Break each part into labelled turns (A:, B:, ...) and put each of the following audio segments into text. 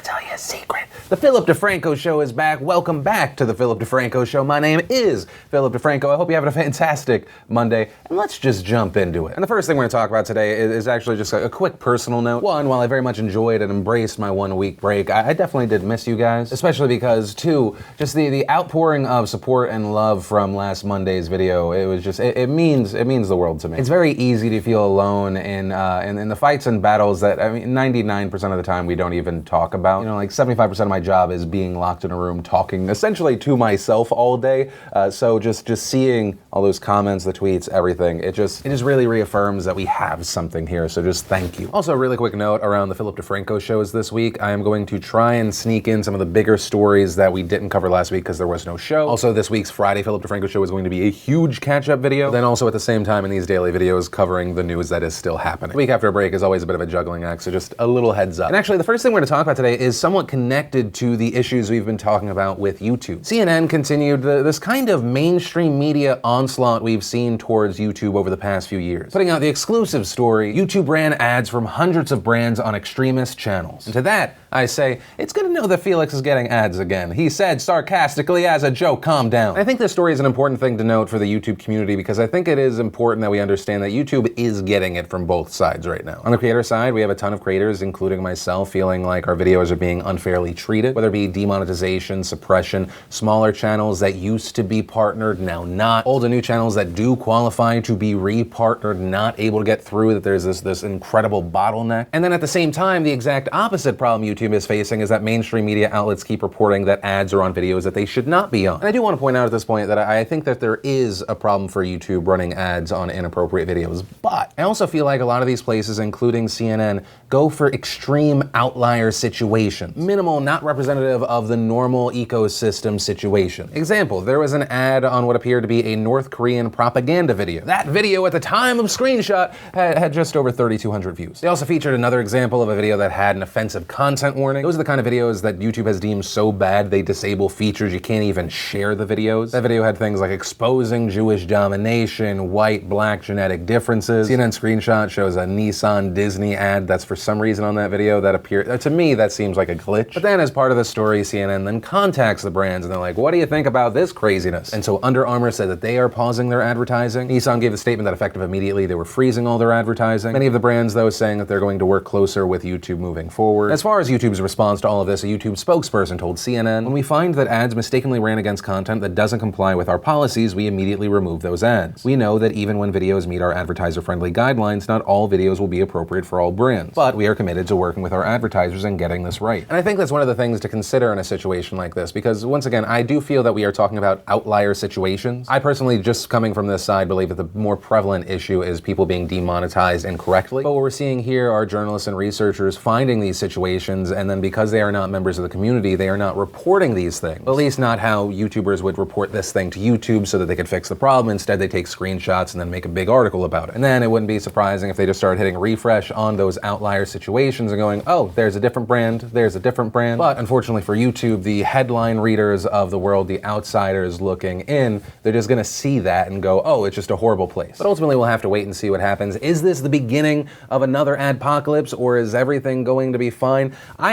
A: want to tell you a secret. The Philip DeFranco Show is back. Welcome back to the Philip DeFranco Show. My name is Philip DeFranco. I hope you're having a fantastic Monday, and let's just jump into it. And the first thing we're going to talk about today is actually just a quick personal note. One, while I very much enjoyed and embraced my 1 week break, I definitely did miss you guys, especially because, two, just the outpouring of support and love from last Monday's video, it was just, it means the world to me. It's very easy to feel alone in the fights and battles that, 99% of the time we don't even talk about. 75% of my job is being locked in a room talking essentially to myself all day. So just seeing all those comments, the tweets, everything, it just really reaffirms that we have something here. So just thank you. Also, a really quick note around the Philip DeFranco shows this week. I am going to try and sneak in some of the bigger stories that we didn't cover last week because there was no show. Also, this week's Friday Philip DeFranco show is going to be a huge catch-up video. Then also at the same time in these daily videos covering the news that is still happening. A week after a break is always a bit of a juggling act, so just a little heads up. And actually, the first thing we're going to talk about today is somewhat connected to the issues we've been talking about with YouTube. CNN continued this kind of mainstream media onslaught we've seen towards YouTube over the past few years, putting out the exclusive story, YouTube ran ads from hundreds of brands on extremist channels. And to that, I say, it's good to know that Felix is getting ads again. He said sarcastically as a joke, calm down. I think this story is an important thing to note for the YouTube community because I think it is important that we understand that YouTube is getting it from both sides right now. On the creator side, we have a ton of creators, including myself, feeling like our videos are being unfairly treated, whether it be demonetization, suppression, smaller channels that used to be partnered, now not, old and new channels that do qualify to be re-partnered, not able to get through, that there's this incredible bottleneck. And then at the same time, the exact opposite problem YouTube is facing is that mainstream media outlets keep reporting that ads are on videos that they should not be on. And I do want to point out at this point that I think that there is a problem for YouTube running ads on inappropriate videos, but I also feel like a lot of these places, including CNN, go for extreme outlier situations. Minimal, not representative of the normal ecosystem situation. Example, there was an ad on what appeared to be a North Korean propaganda video. That video at the time of screenshot had just over 3,200 views. They also featured another example of a video that had an offensive content warning. Those are the kind of videos that YouTube has deemed so bad they disable features, you can't even share the videos. That video had things like exposing Jewish domination, white, black genetic differences. CNN screenshot shows a Nissan Disney ad that's for some reason on that video that appeared, to me that seems like a glitch. But then as part of the story, CNN then contacts the brands and they're like, what do you think about this craziness? And so Under Armour said that they are pausing their advertising. Nissan gave the statement that effective immediately they were freezing all their advertising. Many of the brands though saying that they're going to work closer with YouTube moving forward. As far as YouTube's response to all of this, a YouTube spokesperson told CNN, when we find that ads mistakenly ran against content that doesn't comply with our policies, we immediately remove those ads. We know that even when videos meet our advertiser-friendly guidelines, not all videos will be appropriate for all brands, but we are committed to working with our advertisers and getting this right. And I think that's one of the things to consider in a situation like this, because once again, I do feel that we are talking about outlier situations. I personally, just coming from this side, believe that the more prevalent issue is people being demonetized incorrectly. But what we're seeing here are journalists and researchers finding these situations, and then because they are not members of the community, they are not reporting these things. At least not how YouTubers would report this thing to YouTube so that they could fix the problem. Instead, they take screenshots and then make a big article about it. And then it wouldn't be surprising if they just started hitting refresh on those outlier situations and going, oh, there's a different brand, there's a different brand. But unfortunately for YouTube, the headline readers of the world, the outsiders looking in, they're just gonna see that and go, oh, it's just a horrible place. But ultimately, we'll have to wait and see what happens. Is this the beginning of another adpocalypse, or is everything going to be fine? I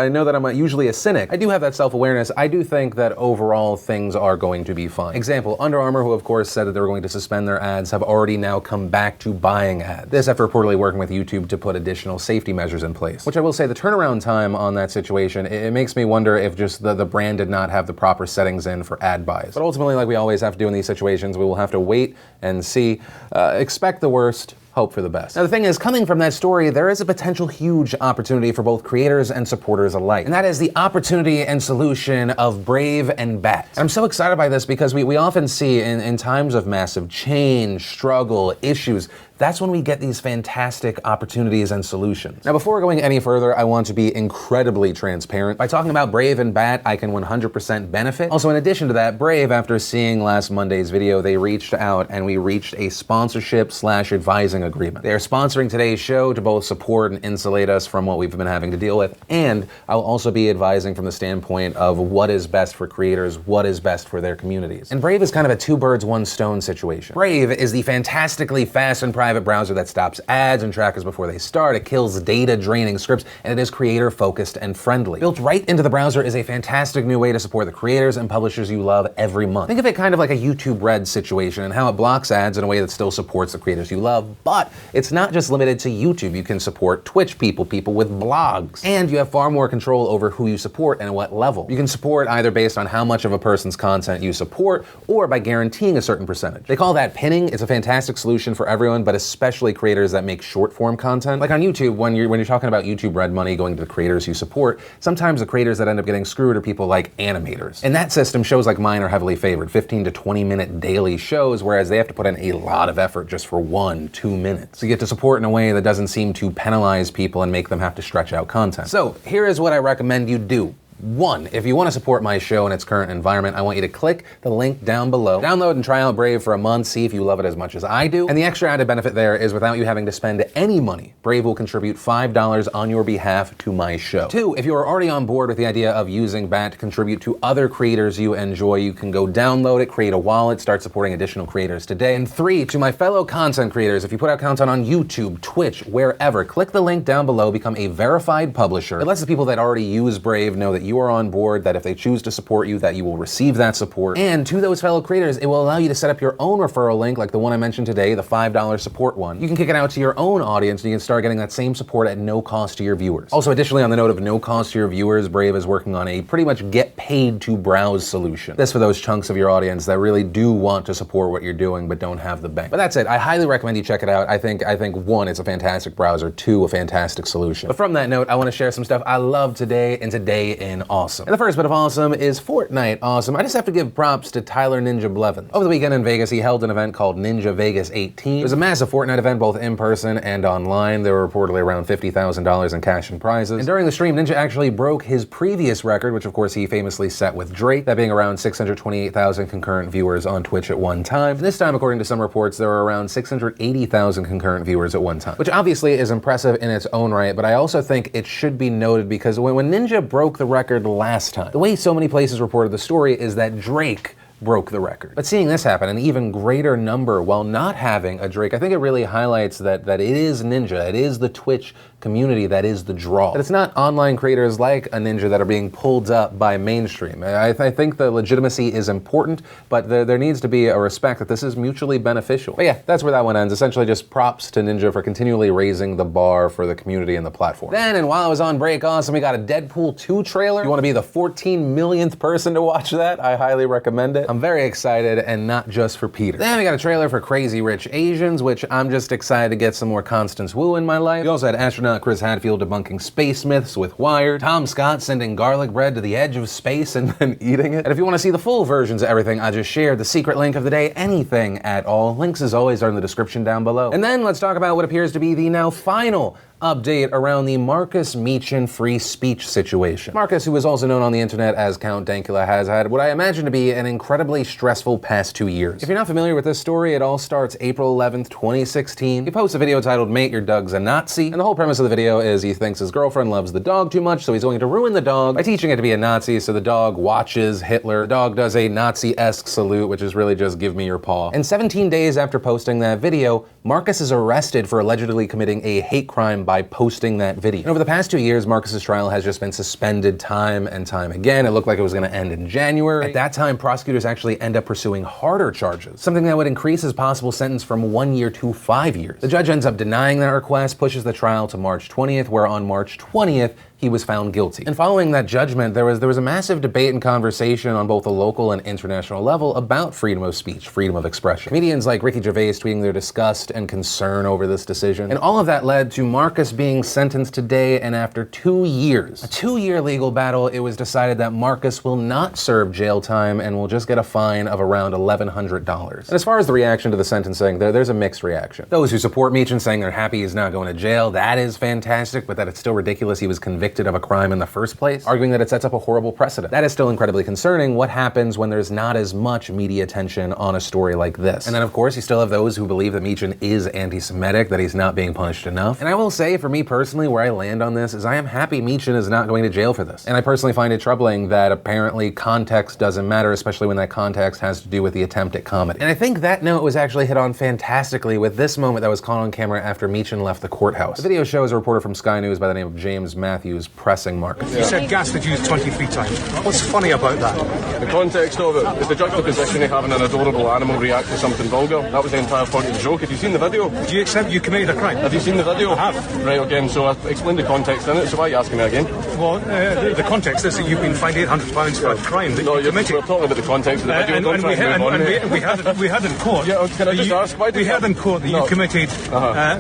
A: know that I'm usually a cynic. I do have that self-awareness. I do think that overall things are going to be fine. Example, Under Armour, who of course said that they were going to suspend their ads, have already now come back to buying ads. This after reportedly working with YouTube to put additional safety measures in place. Which I will say, the turnaround time on that situation, it makes me wonder if just the brand did not have the proper settings in for ad buys. But ultimately, like we always have to do in these situations, we will have to wait and see. Expect the worst, hope for the best. Now the thing is, coming from that story, there is a potential huge opportunity for both creators and supporters alike. And that is the opportunity and solution of Brave and Bat. And I'm so excited by this because we often see in times of massive change, struggle, issues, that's when we get these fantastic opportunities and solutions. Now, before going any further, I want to be incredibly transparent. By talking about Brave and Bat, I can 100% benefit. Also, in addition to that, Brave, after seeing last Monday's video, they reached out and we reached a sponsorship / advising agreement. They are sponsoring today's show to both support and insulate us from what we've been having to deal with, and I'll also be advising from the standpoint of what is best for creators, what is best for their communities. And Brave is kind of a two birds, one stone situation. Brave is the fantastically fast and private browser that stops ads and trackers before they start. It kills data-draining scripts, and it is creator-focused and friendly. Built right into the browser is a fantastic new way to support the creators and publishers you love every month. Think of it kind of like a YouTube Red situation and how it blocks ads in a way that still supports the creators you love, but it's not just limited to YouTube. You can support Twitch people with blogs, and you have far more control over who you support and at what level. You can support either based on how much of a person's content you support or by guaranteeing a certain percentage. They call that pinning. It's a fantastic solution for everyone, but especially creators that make short form content. Like on YouTube, when you're talking about YouTube Red money going to the creators you support, sometimes the creators that end up getting screwed are people like animators. In that system, shows like mine are heavily favored, 15 to 20 minute daily shows, whereas they have to put in a lot of effort just for 1-2 minutes. So you get to support in a way that doesn't seem to penalize people and make them have to stretch out content. So here is what I recommend you do. One, if you want to support my show in its current environment, I want you to click the link down below. Download and try out Brave for a month, see if you love it as much as I do. And the extra added benefit there is without you having to spend any money, Brave will contribute $5 on your behalf to my show. Two, if you are already on board with the idea of using BAT to contribute to other creators you enjoy, you can go download it, create a wallet, start supporting additional creators today. And three, to my fellow content creators, if you put out content on YouTube, Twitch, wherever, click the link down below, become a verified publisher. It lets the people that already use Brave know that you are on board, that if they choose to support you, that you will receive that support. And to those fellow creators, it will allow you to set up your own referral link, like the one I mentioned today, the $5 support one. You can kick it out to your own audience, and you can start getting that same support at no cost to your viewers. Also, additionally, on the note of no cost to your viewers, Brave is working on a pretty much get paid to browse solution. This for those chunks of your audience that really do want to support what you're doing but don't have the bank. But that's it. I highly recommend you check it out. I think one, it's a fantastic browser. Two, a fantastic solution. But from that note, I want to share some stuff I love today and today in awesome. And the first bit of awesome is Fortnite awesome. I just have to give props to Tyler Ninja Blevins. Over the weekend in Vegas, he held an event called Ninja Vegas 18. It was a massive Fortnite event, both in person and online. There were reportedly around $50,000 in cash and prizes. And during the stream, Ninja actually broke his previous record, which of course he famously set with Drake, that being around 628,000 concurrent viewers on Twitch at one time. This time, according to some reports, there were around 680,000 concurrent viewers at one time, which obviously is impressive in its own right, but I also think it should be noted because when Ninja broke the record last time, the way so many places reported the story is that Drake broke the record. But seeing this happen, an even greater number while not having a Drake, I think it really highlights that it is Ninja, it is the Twitch community that is the draw. That it's not online creators like a Ninja that are being pulled up by mainstream. I think the legitimacy is important, but there needs to be a respect that this is mutually beneficial. But yeah, that's where that one ends. Essentially just props to Ninja for continually raising the bar for the community and the platform. Then, and while I was on break, awesome, we got a Deadpool 2 trailer. You want to be the 14 millionth person to watch that? I highly recommend it. I'm very excited, and not just for Peter. Then we got a trailer for Crazy Rich Asians, which I'm just excited to get some more Constance Wu in my life. We also had astronaut Chris Hadfield debunking space myths with Wired, Tom Scott sending garlic bread to the edge of space and then eating it. And if you want to see the full versions of everything I just shared, the secret link of the day, anything at all, links as always are in the description down below. And then let's talk about what appears to be the now final update around the Marcus Meechan free speech situation. Marcus, who is also known on the internet as Count Dankula, has had what I imagine to be an incredibly stressful past 2 years. If you're not familiar with this story, it all starts April 11th, 2016. He posts a video titled, "Mate, your dog's a Nazi," and the whole premise of the video is he thinks his girlfriend loves the dog too much, so he's going to ruin the dog by teaching it to be a Nazi, so the dog watches Hitler. The dog does a Nazi-esque salute, which is really just give me your paw. And 17 days after posting that video, Marcus is arrested for allegedly committing a hate crime by posting that video. And over the past 2 years, Marcus's trial has just been suspended time and time again. It looked like it was going to end in January. At that time, prosecutors actually end up pursuing harder charges, something that would increase his possible sentence from 1 year to 5 years. The judge ends up denying that request, pushes the trial to March 20th, where on March 20th, he was found guilty. And following that judgment, there was a massive debate and conversation on both a local and international level about freedom of speech, freedom of expression. Comedians like Ricky Gervais tweeting their disgust and concern over this decision. And all of that led to Marcus being sentenced today, and after 2 years, a 2-year legal battle, it was decided that Marcus will not serve jail time and will just get a fine of around $1,100. And as far as the reaction to the sentencing, there's a mixed reaction. Those who support Meechan saying they're happy he's not going to jail, that is fantastic, but that it's still ridiculous he was convicted convicted of a crime in the first place, arguing that it sets up a horrible precedent. That is still incredibly concerning. What happens when there's not as much media attention on a story like this? And then of course you still have those who believe that Meechin is anti-Semitic, that he's not being punished enough. And I will say, for me personally, where I land on this is I am happy Meechin is not going to jail for this. And I personally find it troubling that apparently context doesn't matter, especially when that context has to do with the attempt at comedy. And I think that note was actually hit on fantastically with this moment that was caught on camera after Meechin left the courthouse. The video shows a reporter from Sky News by the name of James Matthews pressing Marcus.
B: You said gas was used 23 times. What's funny about that?
C: The context of it is the juxtaposition of having an adorable animal react to something vulgar. That was the entire point of the joke. Have you seen the video?
B: Do you accept you committed a crime?
C: Have you seen the video?
B: I have.
C: Right, okay, so I explained the context in it, so why are you asking me again?
B: Well, the context is that you've been fined £800 for a crime that you committed.
C: We're talking about the context of the video. Don't try and move on.
B: We had in court.
C: Yeah, can I just ask, why did
B: we had in court that you committed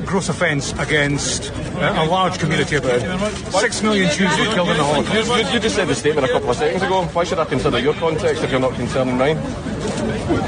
B: gross offence against a large community of people. 6 million Jews were killed in the Holocaust.
C: You just said the statement a couple of seconds ago. Why should I consider your context if you're not concerning mine?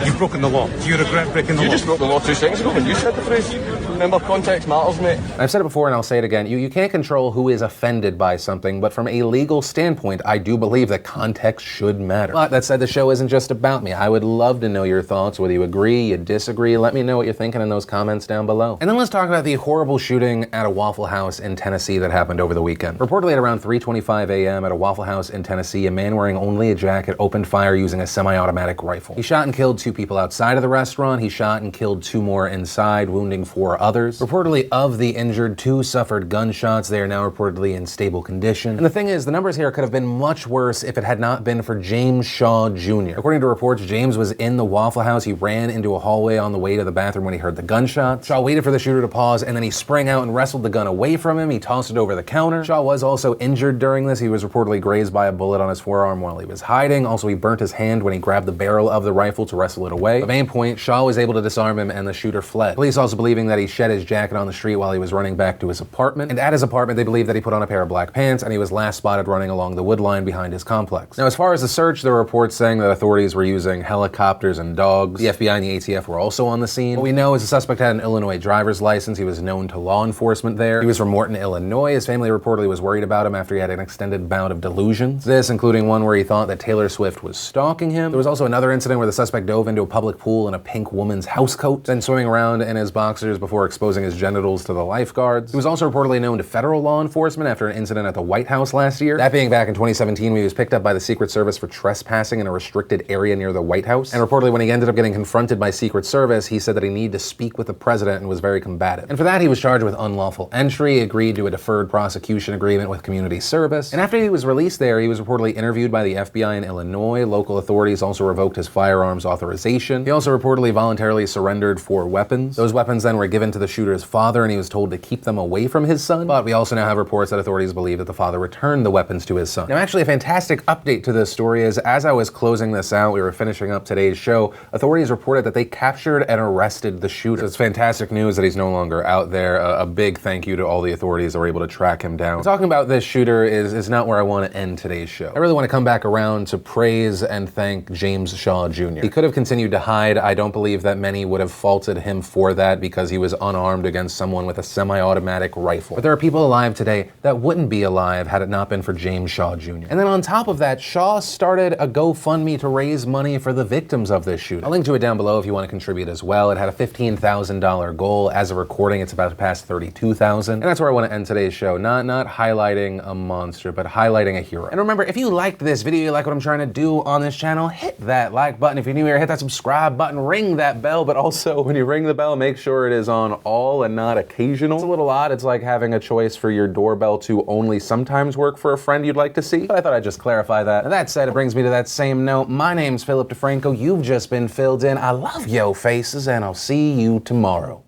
B: You've broken the law. Do you regret breaking the law?
C: You just broke the law 2 seconds ago when you said the phrase. Remember, context matters, mate.
A: I've said it before and I'll say it again. You can't control who is offended by something, but from a legal standpoint, I do believe that context should matter. But that said, the show isn't just about me. I would love to know your thoughts, whether you agree, you disagree. Let me know what you're thinking in those comments down below. And then let's talk about the horrible shooting at a Waffle House in Tennessee that happened over the weekend. Reportedly at around 3:25 a.m. at a Waffle House in Tennessee, a man wearing only a jacket opened fire using a semi-automatic rifle. He shot and killed 2 people outside of the restaurant. He shot and killed 2 more inside, wounding 4 others. Reportedly of the injured, 2 suffered gunshots. They are now reportedly in stable condition. And the thing is, the numbers here could have been much worse if it had not been for James Shaw Jr. According to reports, James was in the Waffle House. He ran into a hallway on the way to the bathroom when he heard the gunshots. Shaw waited for the shooter to pause, and then he sprang out and wrestled the gun away from him. He tossed it over the counter. Shaw was also injured during this. He was reportedly grazed by a bullet on his forearm while he was hiding. Also, he burnt his hand when he grabbed the barrel of the rifle to wrestle it away. At any point, Shaw was able to disarm him, and the shooter fled. Police also believing that he shed his jacket on the street while he was running back to his apartment. And at his apartment, they believe that he put on a pair of black pants, and he was last spotted running along the wood line behind his complex. Now, as far as the search, there were reports saying that authorities were using helicopters and dogs. The FBI and the ATF were also on the scene. What we know is the suspect had an Illinois driver's license. He was known to law enforcement there. He was from Morton, Illinois. His family reportedly was worried about him after he had an extended bout of delusions. This, including one where he thought that Taylor Swift was stalking him. There was also another incident where the suspect dove into a public pool in a pink woman's housecoat, then swimming around in his boxers before exposing his genitals to the lifeguards. He was also reportedly known to federal law enforcement after an incident at the White House last year. That being back in 2017, when he was picked up by the Secret Service for trespassing in a restricted area near the White House. And reportedly when he ended up getting confronted by Secret Service, he said that he needed to speak with the president and was very combative. And for that, he was charged with unlawful entry, agreed to a deferred prosecution agreement with community service. And after he was released there, he was reportedly interviewed by the FBI in Illinois. Local authorities also revoked his firearms authorization. He also reportedly voluntarily surrendered 4 weapons. Those weapons then were given to the shooter's father, and he was told to keep them away from his son. But we also now have reports that authorities believe that the father returned the weapons to his son. Now, actually, a fantastic update to this story is, as I was closing this out, we were finishing up today's show, authorities reported that they captured and arrested the shooter. So it's fantastic news that he's no longer out there. A big thank you to all the authorities that were able to track him down. Talking about this shooter is not where I want to end today's show. I really want to come back around to praise and thank James Shaw Jr. He could have continued to hide. I don't believe that many would have faulted him for that because he was unarmed against someone with a semi-automatic rifle. But there are people alive today that wouldn't be alive had it not been for James Shaw Jr. And then on top of that, Shaw started a GoFundMe to raise money for the victims of this shooting. I'll link to it down below if you want to contribute as well. It had a $15,000 goal. As of recording, it's about to pass $32,000. And that's where I want to end today's show. Not highlighting a monster, but highlighting a hero. And remember, if you liked this video, you like what I'm trying to do on this channel, hit that like button. If you're new here, hit that subscribe button, ring that bell, but also when you ring the bell, make sure it is on all and not occasional. It's a little odd. It's like having a choice for your doorbell to only sometimes work for a friend you'd like to see. But I thought I'd just clarify that. And that said, it brings me to that same note. My name's Philip DeFranco. You've just been filled in. I love yo faces, and I'll see you tomorrow.